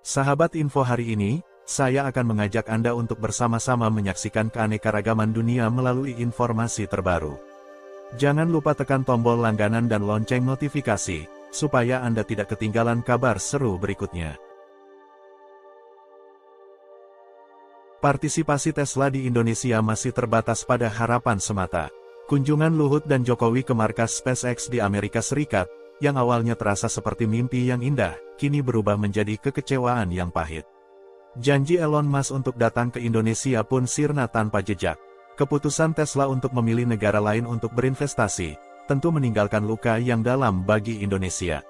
Sahabat info hari ini, saya akan mengajak Anda untuk bersama-sama menyaksikan keanekaragaman dunia melalui informasi terbaru. Jangan lupa tekan tombol langganan dan lonceng notifikasi, supaya Anda tidak ketinggalan kabar seru berikutnya. Partisipasi Tesla di Indonesia masih terbatas pada harapan semata. Kunjungan Luhut dan Jokowi ke markas SpaceX di Amerika Serikat, yang awalnya terasa seperti mimpi yang indah, kini berubah menjadi kekecewaan yang pahit. Janji Elon Musk untuk datang ke Indonesia pun sirna tanpa jejak. Keputusan Tesla untuk memilih negara lain untuk berinvestasi, tentu meninggalkan luka yang dalam bagi Indonesia.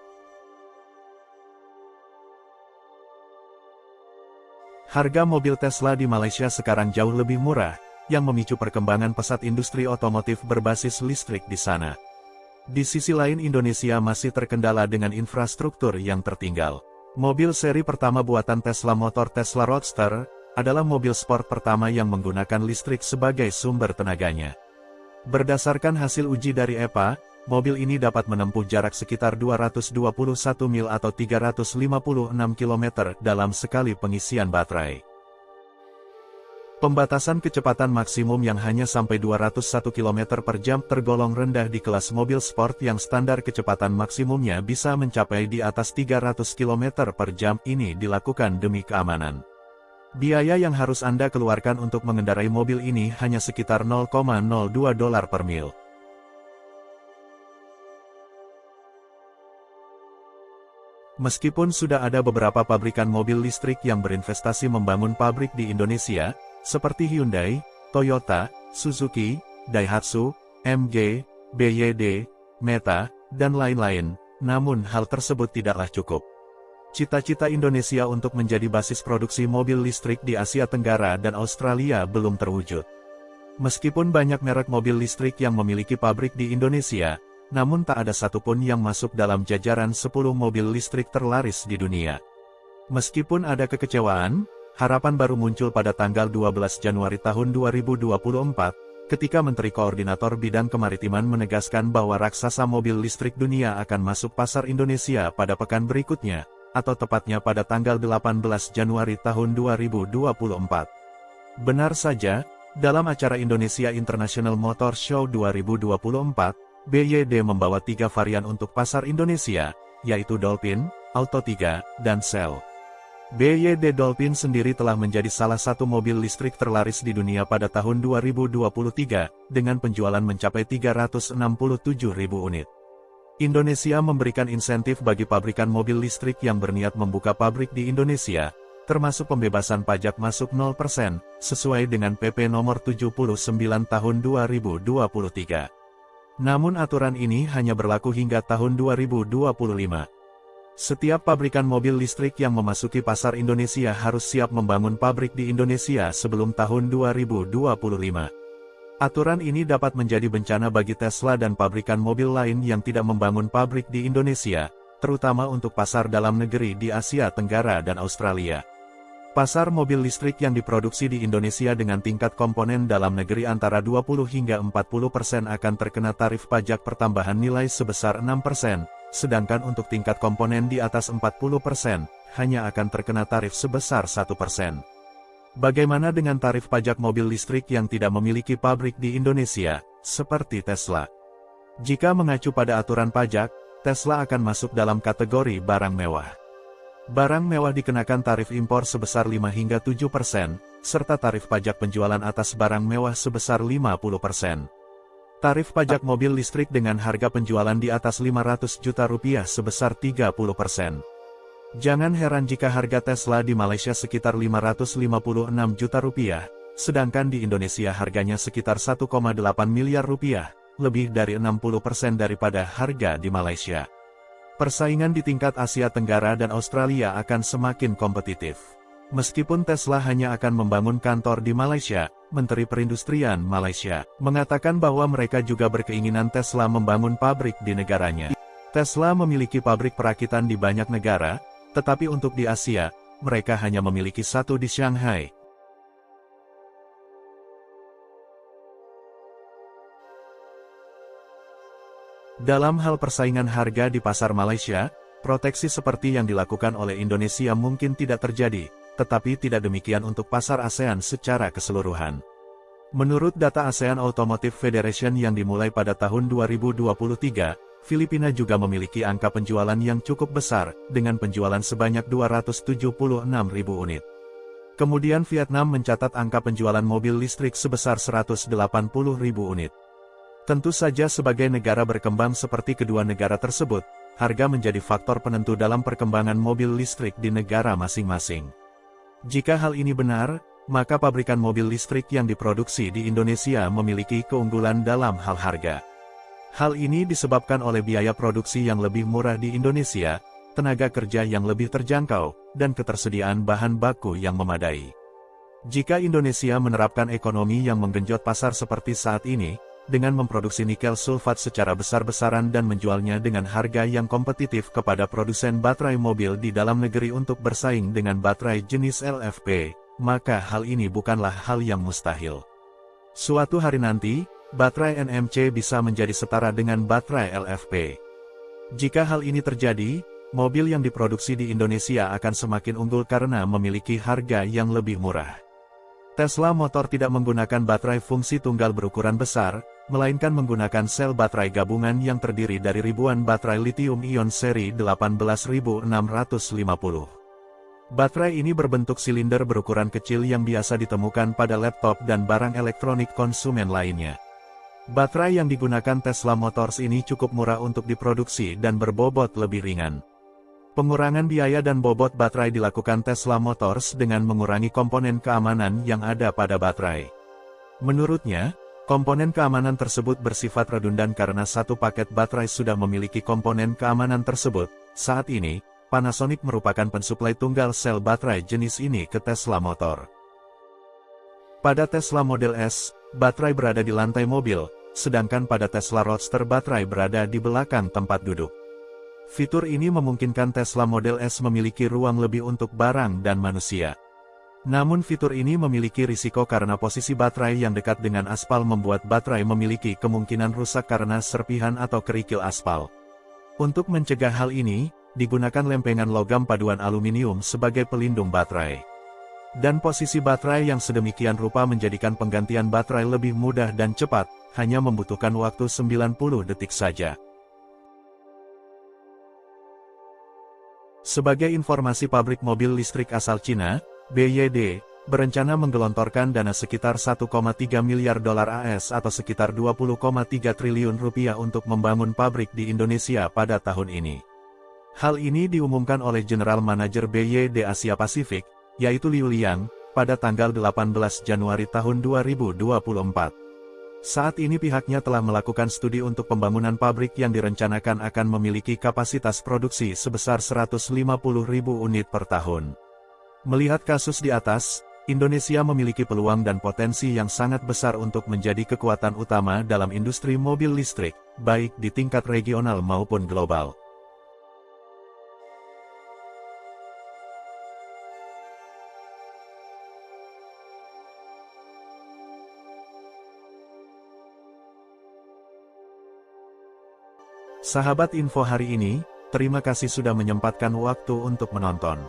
Harga mobil Tesla di Malaysia sekarang jauh lebih murah, yang memicu perkembangan pesat industri otomotif berbasis listrik di sana. Di sisi lain Indonesia masih terkendala dengan infrastruktur yang tertinggal. Mobil seri pertama buatan Tesla motor Tesla Roadster, adalah mobil sport pertama yang menggunakan listrik sebagai sumber tenaganya. Berdasarkan hasil uji dari EPA, mobil ini dapat menempuh jarak sekitar 221 mil atau 356 km dalam sekali pengisian baterai. Pembatasan kecepatan maksimum yang hanya sampai 201 km per jam tergolong rendah di kelas mobil sport yang standar kecepatan maksimumnya bisa mencapai di atas 300 km per jam ini dilakukan demi keamanan. Biaya yang harus Anda keluarkan untuk mengendarai mobil ini hanya sekitar $0,02 per mil. Meskipun sudah ada beberapa pabrikan mobil listrik yang berinvestasi membangun pabrik di Indonesia, seperti Hyundai, Toyota, Suzuki, Daihatsu, MG, BYD, Meta, dan lain-lain, namun hal tersebut tidaklah cukup. Cita-cita Indonesia untuk menjadi basis produksi mobil listrik di Asia Tenggara dan Australia belum terwujud. Meskipun banyak merek mobil listrik yang memiliki pabrik di Indonesia, namun tak ada satupun yang masuk dalam jajaran 10 mobil listrik terlaris di dunia. Meskipun ada kekecewaan, harapan baru muncul pada tanggal 12 Januari tahun 2024, ketika Menteri Koordinator Bidang Kemaritiman menegaskan bahwa raksasa mobil listrik dunia akan masuk pasar Indonesia pada pekan berikutnya, atau tepatnya pada tanggal 18 Januari tahun 2024. Benar saja, dalam acara Indonesia International Motor Show 2024, BYD membawa 3 varian untuk pasar Indonesia, yaitu Dolphin, Auto 3, dan Cell. BYD Dolphin sendiri telah menjadi salah satu mobil listrik terlaris di dunia pada tahun 2023, dengan penjualan mencapai 367.000 unit. Indonesia memberikan insentif bagi pabrikan mobil listrik yang berniat membuka pabrik di Indonesia, termasuk pembebasan pajak masuk 0%, sesuai dengan PP nomor 79 tahun 2023. Namun aturan ini hanya berlaku hingga tahun 2025. Setiap pabrikan mobil listrik yang memasuki pasar Indonesia harus siap membangun pabrik di Indonesia sebelum tahun 2025. Aturan ini dapat menjadi bencana bagi Tesla dan pabrikan mobil lain yang tidak membangun pabrik di Indonesia, terutama untuk pasar dalam negeri di Asia Tenggara dan Australia. Pasar mobil listrik yang diproduksi di Indonesia dengan tingkat komponen dalam negeri antara 20 hingga 40% akan terkena tarif pajak pertambahan nilai sebesar 6%. Sedangkan untuk tingkat komponen di atas 40%, hanya akan terkena tarif sebesar 1%. Bagaimana dengan tarif pajak mobil listrik yang tidak memiliki pabrik di Indonesia, seperti Tesla? Jika mengacu pada aturan pajak, Tesla akan masuk dalam kategori barang mewah. Barang mewah dikenakan tarif impor sebesar 5 hingga 7%, serta tarif pajak penjualan atas barang mewah sebesar 50%. Tarif pajak mobil listrik dengan harga penjualan di atas 500 juta rupiah sebesar 30%. Jangan heran jika harga Tesla di Malaysia sekitar 556 juta rupiah, sedangkan di Indonesia harganya sekitar 1,8 miliar rupiah, lebih dari 60% daripada harga di Malaysia. Persaingan di tingkat Asia Tenggara dan Australia akan semakin kompetitif. Meskipun Tesla hanya akan membangun kantor di Malaysia, Menteri Perindustrian Malaysia mengatakan bahwa mereka juga berkeinginan Tesla membangun pabrik di negaranya. Tesla memiliki pabrik perakitan di banyak negara, tetapi untuk di Asia, mereka hanya memiliki satu di Shanghai. Dalam hal persaingan harga di pasar Malaysia, Proteksi seperti yang dilakukan oleh Indonesia mungkin tidak terjadi, tetapi tidak demikian untuk pasar ASEAN secara keseluruhan. Menurut data ASEAN Automotive Federation yang dimulai pada tahun 2023, Filipina juga memiliki angka penjualan yang cukup besar, dengan penjualan sebanyak 276.000 unit. Kemudian Vietnam mencatat angka penjualan mobil listrik sebesar 180.000 unit. Tentu saja sebagai negara berkembang seperti kedua negara tersebut, harga menjadi faktor penentu dalam perkembangan mobil listrik di negara masing-masing. Jika hal ini benar, maka pabrikan mobil listrik yang diproduksi di Indonesia memiliki keunggulan dalam hal harga. Hal ini disebabkan oleh biaya produksi yang lebih murah di Indonesia, tenaga kerja yang lebih terjangkau, dan ketersediaan bahan baku yang memadai. Jika Indonesia menerapkan ekonomi yang menggenjot pasar seperti saat ini, dengan memproduksi nikel sulfat secara besar-besaran dan menjualnya dengan harga yang kompetitif kepada produsen baterai mobil di dalam negeri untuk bersaing dengan baterai jenis LFP, maka hal ini bukanlah hal yang mustahil. Suatu hari nanti, baterai NMC bisa menjadi setara dengan baterai LFP. Jika hal ini terjadi, mobil yang diproduksi di Indonesia akan semakin unggul karena memiliki harga yang lebih murah. Tesla Motor tidak menggunakan baterai fungsi tunggal berukuran besar, melainkan menggunakan sel baterai gabungan yang terdiri dari ribuan baterai lithium-ion seri 18650. Baterai ini berbentuk silinder berukuran kecil yang biasa ditemukan pada laptop dan barang elektronik konsumen lainnya. Baterai yang digunakan Tesla Motors ini cukup murah untuk diproduksi dan berbobot lebih ringan. Pengurangan biaya dan bobot baterai dilakukan Tesla Motors dengan mengurangi komponen keamanan yang ada pada baterai. Menurutnya, komponen keamanan tersebut bersifat redundan karena satu paket baterai sudah memiliki komponen keamanan tersebut. Saat ini, Panasonic merupakan pensuplai tunggal sel baterai jenis ini ke Tesla Motor. Pada Tesla Model S, baterai berada di lantai mobil, sedangkan pada Tesla Roadster baterai berada di belakang tempat duduk. Fitur ini memungkinkan Tesla Model S memiliki ruang lebih untuk barang dan manusia. Namun fitur ini memiliki risiko karena posisi baterai yang dekat dengan aspal membuat baterai memiliki kemungkinan rusak karena serpihan atau kerikil aspal. Untuk mencegah hal ini, digunakan lempengan logam paduan aluminium sebagai pelindung baterai. Dan posisi baterai yang sedemikian rupa menjadikan penggantian baterai lebih mudah dan cepat, hanya membutuhkan waktu 90 detik saja. Sebagai informasi, pabrik mobil listrik asal Cina, BYD, berencana menggelontorkan dana sekitar 1,3 miliar dolar AS atau sekitar 20,3 triliun rupiah untuk membangun pabrik di Indonesia pada tahun ini. Hal ini diumumkan oleh General Manager BYD Asia Pasifik, yaitu Liu Liang, pada tanggal 18 Januari tahun 2024. Saat ini pihaknya telah melakukan studi untuk pembangunan pabrik yang direncanakan akan memiliki kapasitas produksi sebesar 150.000 unit per tahun. Melihat kasus di atas, Indonesia memiliki peluang dan potensi yang sangat besar untuk menjadi kekuatan utama dalam industri mobil listrik, baik di tingkat regional maupun global. Sahabat info hari ini, terima kasih sudah menyempatkan waktu untuk menonton.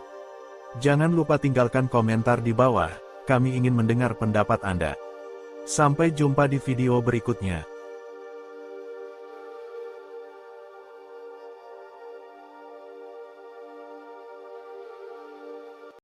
Jangan lupa tinggalkan komentar di bawah, kami ingin mendengar pendapat Anda. Sampai jumpa di video berikutnya.